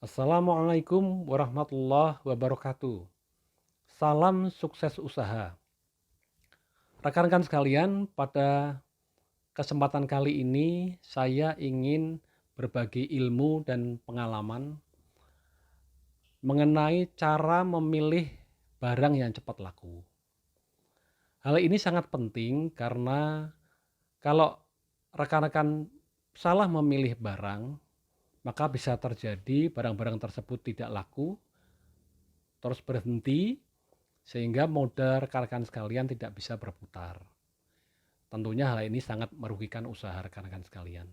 Assalamualaikum warahmatullahi wabarakatuh. Salam sukses usaha. Rekan-rekan sekalian, pada kesempatan kali ini saya ingin berbagi ilmu dan pengalaman mengenai cara memilih barang yang cepat laku. Hal ini sangat penting karena kalau rekan-rekan salah memilih barang, maka bisa terjadi barang-barang tersebut tidak laku, terus berhenti, sehingga modal rekan-rekan sekalian tidak bisa berputar. Tentunya hal ini sangat merugikan usaha rekan-rekan sekalian.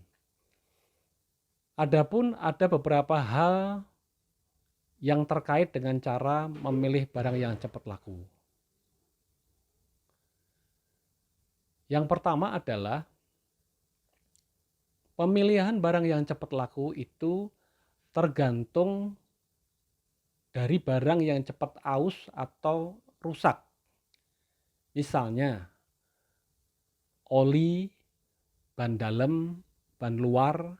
Adapun ada beberapa hal yang terkait dengan cara memilih barang yang cepat laku. Yang pertama adalah pemilihan barang yang cepat laku itu tergantung dari barang yang cepat aus atau rusak. Misalnya oli, ban dalam, ban luar,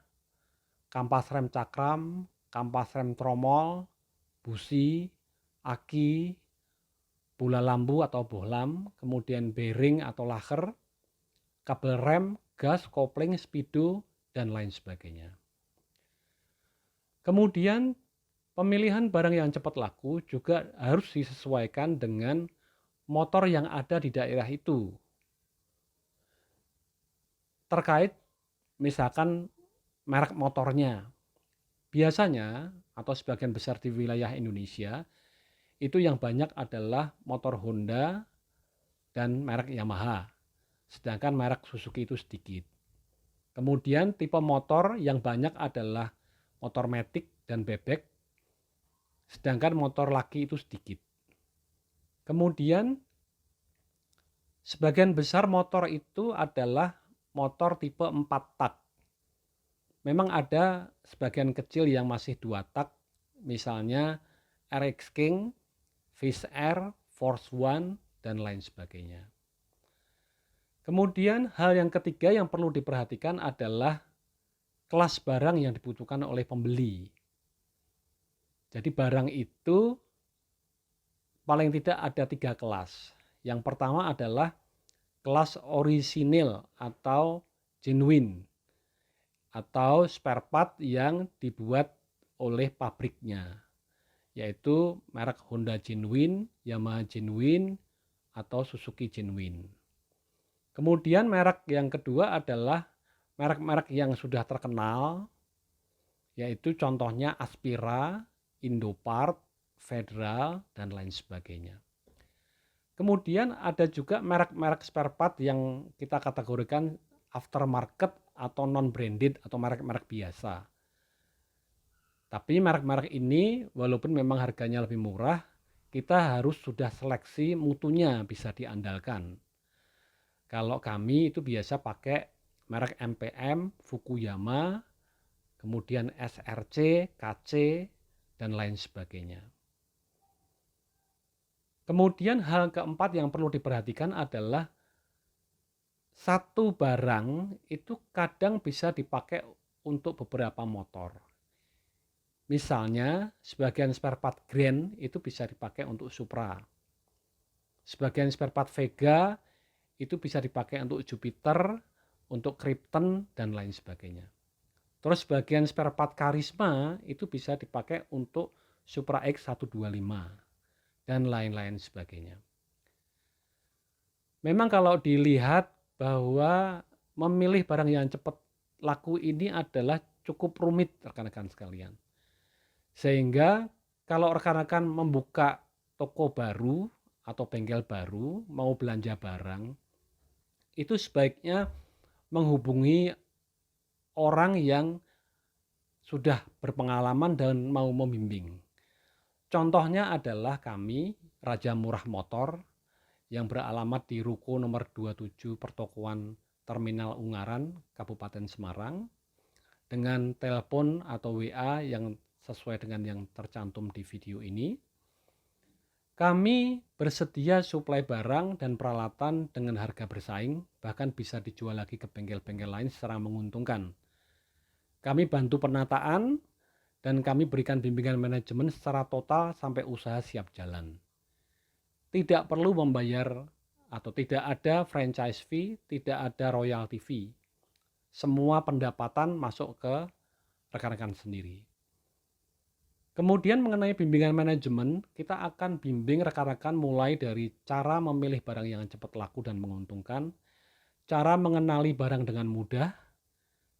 kampas rem cakram, kampas rem tromol, busi, aki, bola lampu atau bohlam, kemudian bearing atau laker, kabel rem, gas, kopling, speedo, dan lain sebagainya. Kemudian pemilihan barang yang cepat laku juga harus disesuaikan dengan motor yang ada di daerah itu. Terkait misalkan merek motornya. Biasanya atau sebagian besar di wilayah Indonesia itu yang banyak adalah motor Honda dan merek Yamaha. Sedangkan merek Suzuki itu sedikit. Kemudian tipe motor yang banyak adalah motor matic dan bebek, sedangkan motor laki itu sedikit. Kemudian sebagian besar motor itu adalah motor tipe 4 tak. Memang ada sebagian kecil yang masih 2 tak, misalnya RX King, Fish Air, Force One, dan lain sebagainya. Kemudian hal yang ketiga yang perlu diperhatikan adalah kelas barang yang dibutuhkan oleh pembeli. Jadi barang itu paling tidak ada 3 kelas. Yang pertama adalah kelas orisinil atau genuine, atau spare part yang dibuat oleh pabriknya, yaitu merek Honda genuine, Yamaha genuine, atau Suzuki genuine. Kemudian merek yang kedua adalah merek-merek yang sudah terkenal, yaitu contohnya Aspira, Indopart, Federal, dan lain sebagainya. Kemudian ada juga merek-merek spare part yang kita kategorikan aftermarket atau non-branded atau merek-merek biasa. Tapi merek-merek ini walaupun memang harganya lebih murah, kita harus sudah seleksi mutunya bisa diandalkan. Kalau kami itu biasa pakai merek MPM, Fukuyama, kemudian SRC, KC, dan lain sebagainya. Kemudian hal keempat yang perlu diperhatikan adalah satu barang itu kadang bisa dipakai untuk beberapa motor. Misalnya sebagian spare part Grand itu bisa dipakai untuk Supra. Sebagian spare part Vega itu bisa dipakai untuk Jupiter, untuk Krypton, dan lain sebagainya. Terus bagian spare part Karisma itu bisa dipakai untuk Supra X125 dan lain-lain sebagainya. Memang kalau dilihat bahwa memilih barang yang cepat laku ini adalah cukup rumit rekan-rekan sekalian. Sehingga kalau rekan-rekan membuka toko baru atau bengkel baru mau belanja barang, itu sebaiknya menghubungi orang yang sudah berpengalaman dan mau membimbing. Contohnya adalah kami, Raja Murah Motor, yang beralamat di Ruko nomor 27 Pertokoan Terminal Ungaran, Kabupaten Semarang, dengan telepon atau WA yang sesuai dengan yang tercantum di video ini. Kami bersedia suplai barang dan peralatan dengan harga bersaing, bahkan bisa dijual lagi ke bengkel-bengkel lain secara menguntungkan. Kami bantu penataan dan kami berikan bimbingan manajemen secara total sampai usaha siap jalan. Tidak perlu membayar atau tidak ada franchise fee, tidak ada royalty fee. Semua pendapatan masuk ke rekan-rekan sendiri. Kemudian mengenai bimbingan manajemen, kita akan bimbing rekan-rekan mulai dari cara memilih barang yang cepat laku dan menguntungkan, cara mengenali barang dengan mudah,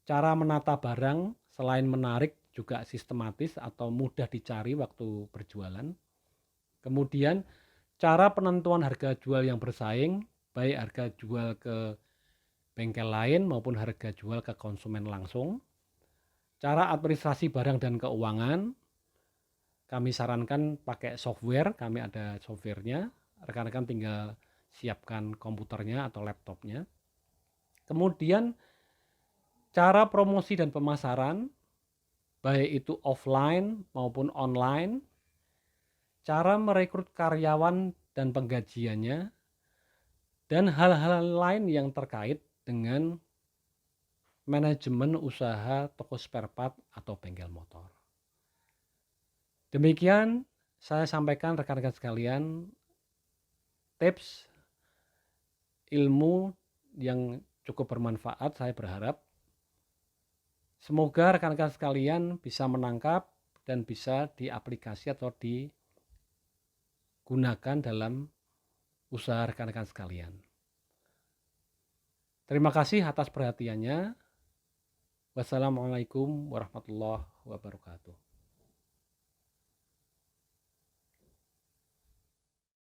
cara menata barang selain menarik juga sistematis atau mudah dicari waktu berjualan. Kemudian cara penentuan harga jual yang bersaing, baik harga jual ke bengkel lain maupun harga jual ke konsumen langsung. Cara administrasi barang dan keuangan, kami sarankan pakai software, kami ada softwarenya, rekan-rekan tinggal siapkan komputernya atau laptopnya. Kemudian cara promosi dan pemasaran, baik itu offline maupun online, cara merekrut karyawan dan penggajiannya, dan hal-hal lain yang terkait dengan manajemen usaha toko spare part atau bengkel motor. Demikian saya sampaikan rekan-rekan sekalian tips ilmu yang cukup bermanfaat, saya berharap. Semoga rekan-rekan sekalian bisa menangkap dan bisa diaplikasi atau digunakan dalam usaha rekan-rekan sekalian. Terima kasih atas perhatiannya. Wassalamualaikum warahmatullahi wabarakatuh.